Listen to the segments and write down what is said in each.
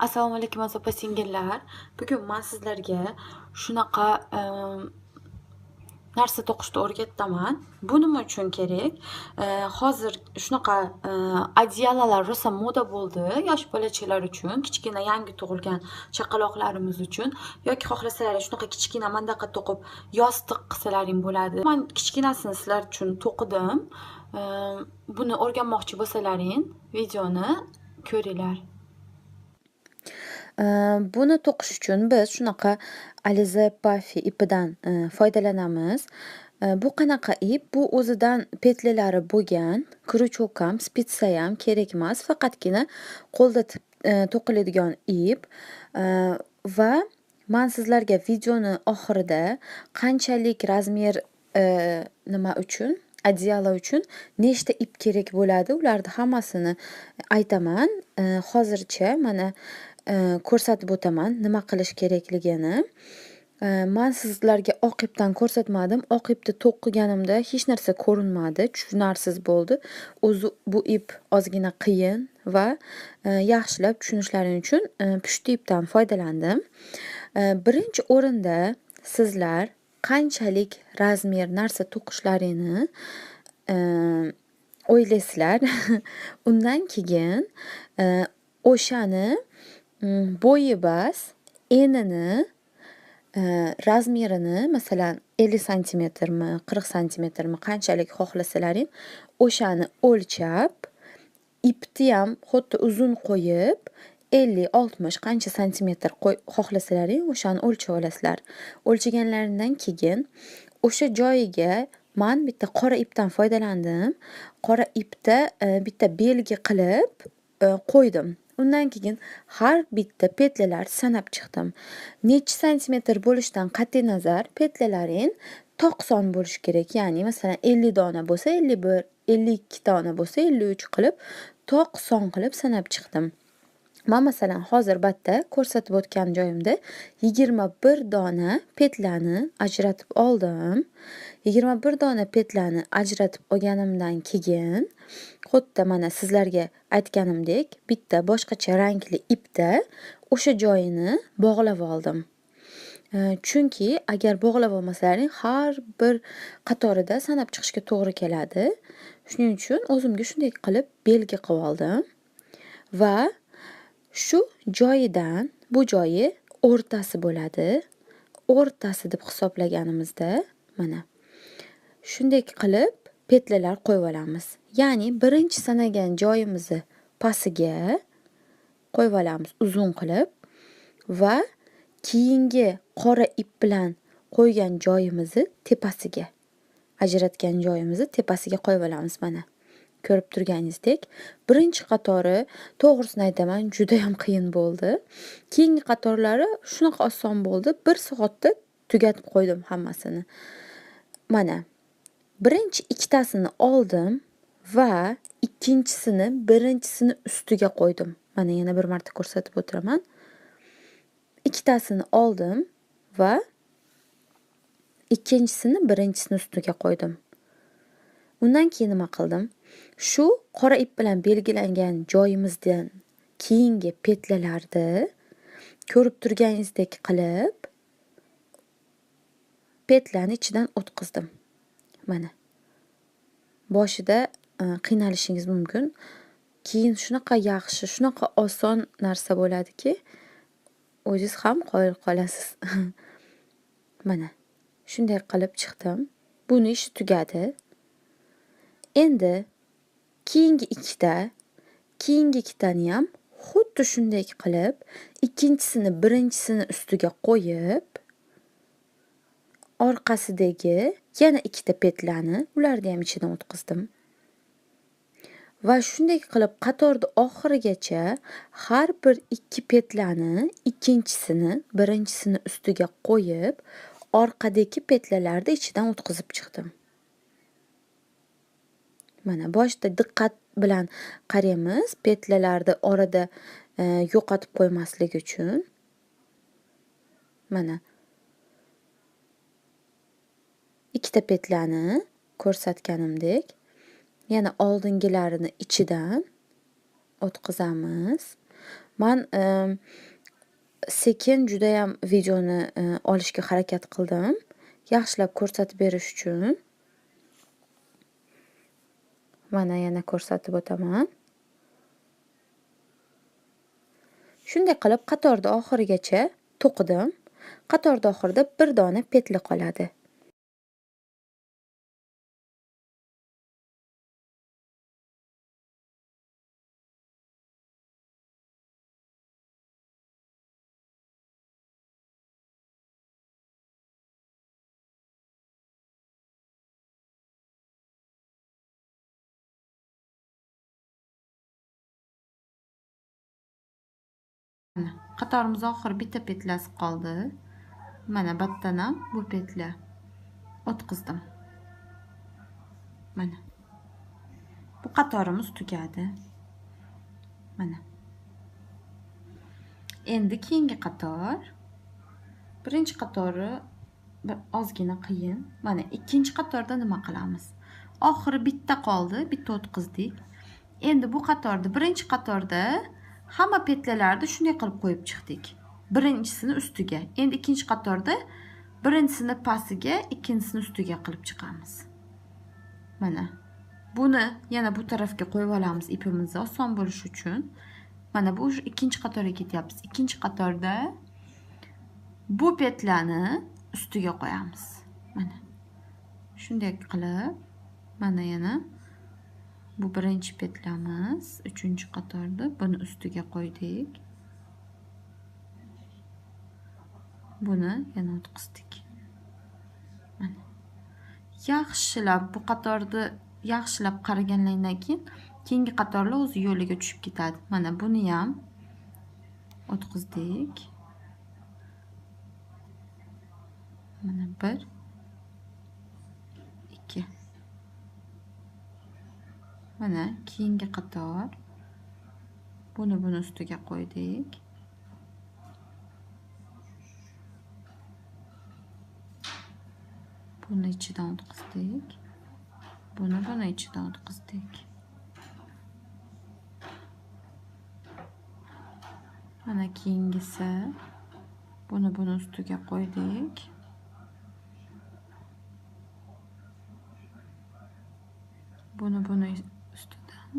Assalomu alaykum opa singillar. Bugun men sizlarga shunaqa narsa to'qishni o'rgataman. Bu nima uchun kerak? Hozir shunaqa adyalalar rosa moda bo'ldi yosh bolachalar uchun, kichkina yangi tug'ilgan chaqaloqlarimiz uchun yoki xohlasalar shunaqa kichkina mandaqa to'qib yostiq qilsalaring bo'ladi. Men kichkinasini sizlar uchun to'qidim. Buni o'rganmoqchi bo'lsalaring, videoni ko'ringlar. Buni to'qish uchun biz shunaqa Alize Puffy ipidan foydalanamiz. Bu qanaqa ip? Bu o'zidan petlilari bo'lgan, krючок ham, spitsa ham kerak emas, faqatgina qo'lda to'qiladigan ip. Va men sizlarga videoni oxirida qanchalik razmer nima uchun, adyala uchun nechta ip kerak bo'ladi, ularni hammasini aytaman. Hozircha mana ko'rsatib o'taman nima qilish kerakligini. Men sizlarga oq ipdan ko'rsatmadim. Oq ipni to'qiganimda hech narsa ko'rinmadi, tushunarsiz bo'ldi. O'zi bu ip ozgina qiyin va yaxshilab tushunishlaring uchun pushti ipdan foydalandim. Birinchi o'rinda sizlar qanchalik razmer narsa to'qishlaringni o'ylaysizlar. Undan keyin o'shani bo'yi bas, enini, razmerini, masalan 50 santimetrmi, 40 santimetrmi qanchalik xohlasalaring, o'shani o'lchab, ipni ham xuddi uzun qo'yib, 50-60 qancha santimetr xohlasalaring, o'shani o'lchab olasizlar. O'lchaganlaringdan keyin o'sha joyiga men bitta qora ipdan foydalandim. Qora ipda bitta belgi qilib qo'ydim. Undan keyin har bitta petlalar sanab chiqdim. Necha santimetr bo'lishidan qat'iy nazar petlalaring to'qson bo'lishi kerak. Ya'ni masalan 50 dona bo'lsa 51, 52 dona bo'lsa 53 qilib 90 qilib sanab chiqdim. Men masalan hozir batta ko'rsatib o'tgan joyimda 21 dona petlani ajratib oldim. 21 dona petlani ajratib olganimdan keyin xuddi mana sizlarga aytganimdek bitta boshqacha rangli ipda o'sha joyini bog'lab oldim. Chunki agar bog'lab olmasalaring har bir qatorida sanab chiqishga to'g'ri keladi. Shuning uchun o'zimga shunday qilib belgi qilib oldim va shu joyidan bu joyi o'rtasi bo'ladi. O'rtasi deb hisoblaganimizda mana shunday qilib petlalar qo'yib olamiz. Ya'ni birinchi sanagan joyimizni pastiga qo'yib olamiz uzun qilib va keyingi qora ip bilan qo'ygan joyimizni tepasiga, ajratgan joyimizni tepasiga qo'yib olamiz mana. Ko'rib turganingizdek, birinchi qatori to'g'risini aytaman, juda ham qiyin bo'ldi. Keyingi qatorlari shunaqa oson bo'ldi. 1 soatda tugatib qo'ydim hammasini. Mana birinchi ikkitasini oldim va ikkinchisini birinchisini ustiga qo'ydim. Mana yana bir marta ko'rsatib o'tiraman. Ikkitasini oldim va ikkinchisini birinchisini ustiga qo'ydim. Undan keyin nima qildim? Shu qora ip bilan belgilangan joyimizdan keyingi petlalarni ko'rib turganingizdek qilib petlani ichidan o'tkazdim. Mana. Boshida qiynalishingiz mumkin. Keyin shunaqa yaxshi, shunaqa oson narsa bo'ladiki, o'zingiz ham qoyil qolasiz. Mana. Shunday qilib chiqdim. Buni ishi tugadi. Endi keyingi ikkitani ham xuddi shunday qilib, ikkinchisini birinchisini ustiga qo'yib, orqasidagi yana ikkita petlani ularni ham ichidan o'tkazdim. Va shunday qilib qatorda oxirigacha har bir ikki petlani ikkinchisini birinchisini ustiga qo'yib, orqadagi petlalarni ichidan o'tkazib chiqdim. Mana boshida diqqat bilan qaraymiz, petlalarni orada yo'qotib qo'ymaslik uchun. Mana ikkita petlani ko'rsatganimdek yana oldingilarini ichidan o'tkazamiz. Man sekin judayam videoni olishga harakat qildim. Yaxshilab ko'rsatib berish uchun. Mana yana ko'rsatib o'taman. Shunday qilib qatorda oxirigacha to'qidim. Qatorda oxirida bir dona petli qoladi. Mana qatorimiz oxiri bitta petlasi qoldi. Mana battan ham bu petla o'tkazdim. Mana. Bu qatorimiz tugadi. Mana. Endi keyingi qator. Birinchi qatori bir ozgina qiyin. Mana ikkinchi qatorda nima qilamiz? Oxiri bitta qoldi, bitta o'tkazdik. Endi bu qatorda, birinchi qatorda hamma petlalarni shunday qilib qo'yib chiqdik. Birinchisini ustiga. Endi ikkinchi qatorda birinchisini pastiga, ikkinchisini ustiga qilib chiqamiz. Mana. Buni yana bu tarafga qo'yib olamiz ipimizni oson bo'lishi uchun. Mana bu ikkinchi qatorga ketyapmiz. Ikkinchi qatorda bu petlani ustiga qo'yamiz. Mana. Shunday qilib, mana yana bu birinchi petlamiz, uchinchi qatorda buni ustiga qo'ydik. Buni yana o'tkazdik. Mana. Yaxshilab bu qatorni yaxshilab qaragandan keyin keyingi qatorlar o'z yo'liga tushib ketadi. Mana buni ham o'tkazdik. Mana 1 2. Mana keyingi qator. Buni ustiga qo'ydik. Buni ichidan o'tkazdik. Buni ichidan o'tkazdik. Mana keyingisi. Buni ustiga qo'ydik. Buni ustidan.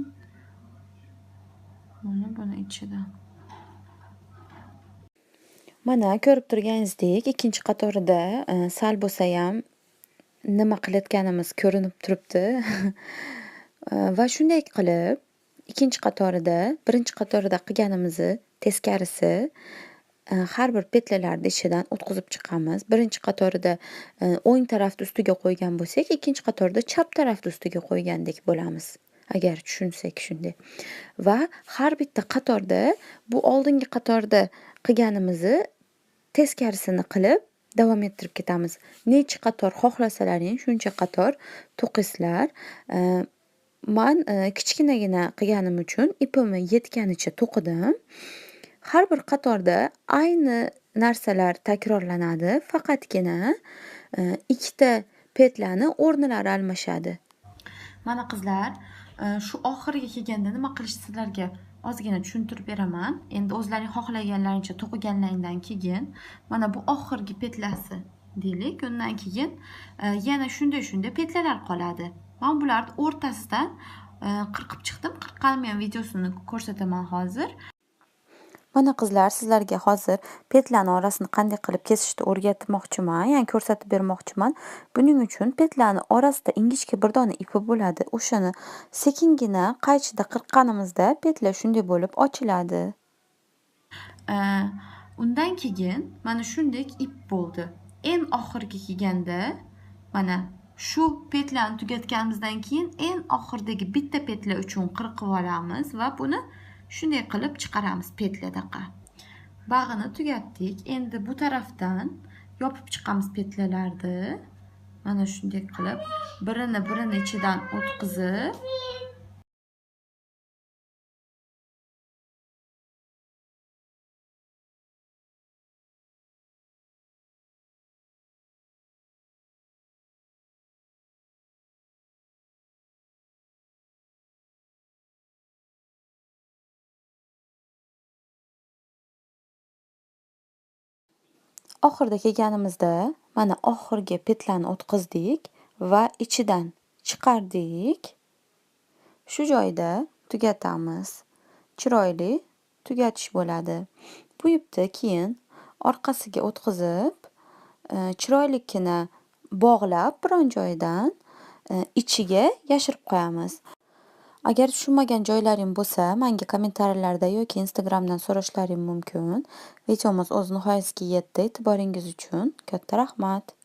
Buni ichidan. Mana ko'rib turganingizdek, ikkinchi qatorida sal bo'lsa ham nima qilayotganimiz ko'rinib turibdi. Va shunday qilib, ikkinchi qatorida, birinchi qatorida qilganimizni teskarisi har bir petlalarni ichidan o'tkazib chiqamiz. Birinchi qatorida o'ng tarafni ustiga qo'ygan bo'lsak, ikkinchi qatorida chap tarafni ustiga qo'ygandek bo'lamiz. Agar tushunsak shunday. Va har bitta qatorda bu oldingi qatorda qilganimizni teskarisini qilib davom ettirib ketamiz. Necha qator xohlasalaring shuncha qator to'qislar. Man kichkinagina qilganim uchun ipimni yetganicha to'qidim. Har bir qatorda ayni narsalar takrorlanadi, faqatgina ikkita petlani o'rnilari almashadi. Mana qizlar, shu oxiriga kelganda nima qilish sizlarga ozgina tushuntirib beraman. Endi o'zlaring xohlaganlaringcha to'qiganlaringdan keyin mana bu oxirgi petlasi deylik. Undan keyin yana shunday petlalar qoladi. Men bularni o'rtasidan qirqib chiqdim. Qirqqanim ham videosini ko'rsataman hozir. Mana qizlar, sizlarga hozir petlarni orasini qanday qilib kesishni o'rgatmoqchiman, ya'ni ko'rsatib bermoqchiman. Buning uchun petlarni orasida ingichka bir dona ipi bo'ladi. O'shani sekingina qaychida qirqqanimizda petlar shunday bo'lib ochiladi. Undan keyin mana shunday ip bo'ldi. En oxirgi kelganda mana shu petlarni tugatganimizdan keyin en oxirdagi bitta petla uchun qirqib olamiz va buni shunday qilib chiqaramiz petladaqa. Bag'ini tugatdik. Endi bu tarafdan yopib chiqamiz petlalarni. Mana shunday qilib birini ichidan o'tkazib Oxirida kelganimizda mana oxirgi petlarni o'tkazdik va ichidan chiqardik. Shu joyda tugatamiz. Chiroyli tugatish bo'ladi. Bu ipni keyin orqasiga o'tkazib, chiroylikkina bog'lab biron joydan ichiga yashirib qo'yamiz. Agar tushunmagan joylaring bo'lsa, menga kommentariyalarda yoki Instagramdan so'rashlaring mumkin. Videomiz o'z nihoyasiga yetdi. E'tiboringiz uchun katta rahmat.